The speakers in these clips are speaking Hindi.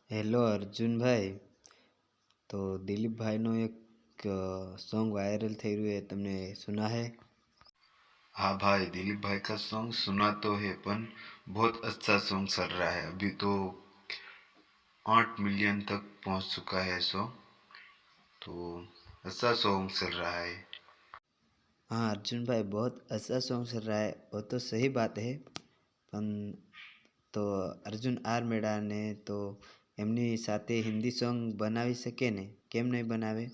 હેલો અર્જુન ભાઈ, તો દિલીપ ભાઈનો એક सॉन्ग वायरल થઈ રહ્યું है, तुमने सुना है? हाँ भाई, दिलीप भाई का सॉन्ग सुना तो है पर बहुत अच्छा सॉन्ग चल रहा है। अभी तो 8 मिलियन तक पहुंच चुका है सॉन्ग। तो अच्छा सॉन्ग चल रहा है। हाँ अर्जुन भाई, बहुत अच्छा सॉन्ग चल रहा है, वो तो सही बात है। પણ તો અર્જુન આર મેડાને તો એમની સાથે હિન્દી સોંગ બનાવી શકે ને, કેમ નહીં બનાવે?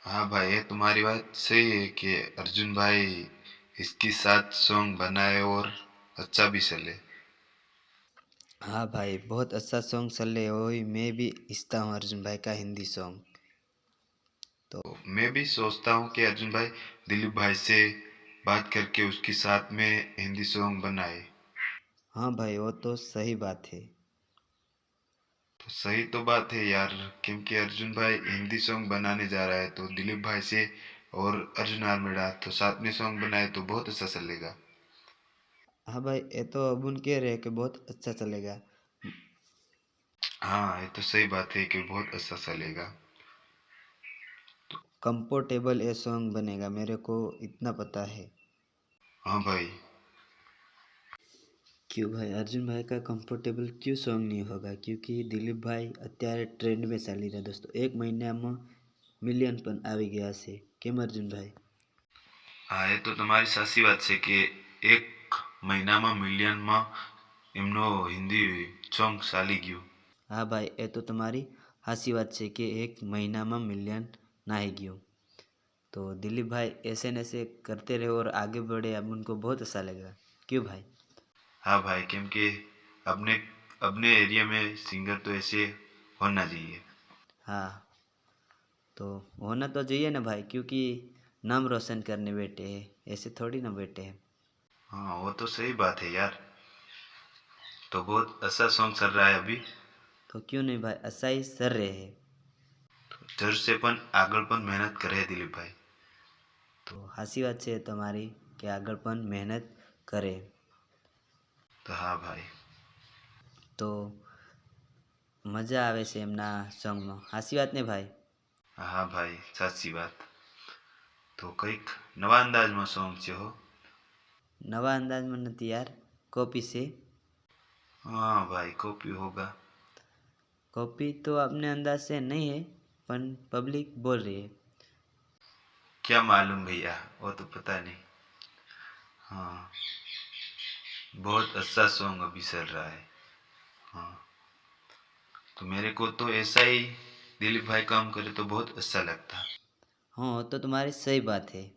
हाँ भाई, ये तुम्हारी बात सही है कि अर्जुन भाई इसके साथ सॉन्ग बनाए और अच्छा भी चले। हाँ भाई, बहुत अच्छा सॉन्ग चल रहे हो, मैं भी इच्छता हूँ अर्जुन भाई का हिंदी सॉन्ग। तो तो मैं भी सोचता हूँ कि अर्जुन भाई दिलीप भाई से बात करके उसके साथ में हिंदी सॉन्ग बनाए। हाँ भाई, वो तो सही बात है। तो सही तो बात है यार, क्योंकि अर्जुन भाई हिंदी सॉन्ग बनाने जा रहा है तो दिलीप भाई से और अर्जुन आर्मेडा तो साथ में सॉन्ग बनाए तो बहुत अच्छा चलेगा। हाँ भाई, ये तो अब उन कह रहे हैं कि बहुत अच्छा चलेगा। हाँ, ये तो सही बात है कि बहुत अच्छा चलेगा। कंफर्टेबल ये सॉन्ग बनेगा, मेरे को इतना पता है। हाँ भाई। क्यों भाई, अर्जुन भाई का कंफर्टेबल क्यों सॉन्ग नहीं होगा? क्योंकि दिलीप भाई અત્યારે ટ્રેન્ડ में ચાલી રહ્યા દોસ્તો, એક મહિનામાં મિલિયન પણ આવી ગયા છે, કેમ અર્જુન ભાઈ? हाँ, ये तो तुम्हारी साची बात है कि एक महीना में मिलियन में એમનો હિન્દી સોંગ ચાલી ગયું। हाँ भाई, ये तो तुम्हारी हासी बात છે कि एक મહિનામાં મિલિયન નાહી ગયું। तो दिलीप भाई ऐसे न ऐसे करते रहे और आगे बढ़े, अब उनको बहुत अच्छा लगेगा। क्यों भाई? हाँ भाई, क्योंकि अपने अपने एरिया में सिंगर तो ऐसे होना चाहिए। हाँ, तो होना तो चाहिए ना भाई, क्योंकि नाम रोशन करने बैठे हैं, ऐसे थोड़ी ना बैठे हैं। हाँ, वो तो सही बात है यार। तो बहुत अच्छा सॉन्ग चल रहा है अभी। तो क्यों नहीं भाई, अच्छा ही सर रहे हैं। जर से पण આગળ પણ મહેનત કરે દિલીપભાઈ। તો હાસી વાત છે તમારી કે આગળ પણ મહેનત કરે। તો હા ભાઈ। તો મજા આવે છે એમના સોંગમાં, હાસી વાત ને ભાઈ? હા ભાઈ, સાચી વાત। તો કંઈક નવા અંદાજમાં સોંગ છે હો। નવા અંદાજમાં નથી યાર, कॉपी से। हाँ भाई, कॉपी होगा। कॉपी तो अपने अंदाज से नहीं है, पर पब्लिक बोल रही है। क्या मालूम भैया, वो तो पता नहीं। हाँ, बहुत अच्छा सॉन्ग अभी चल रहा है। हाँ, तो मेरे को तो ऐसा ही दिलीप भाई काम करे तो बहुत अच्छा लगता। हाँ, तो तुम्हारी सही बात है।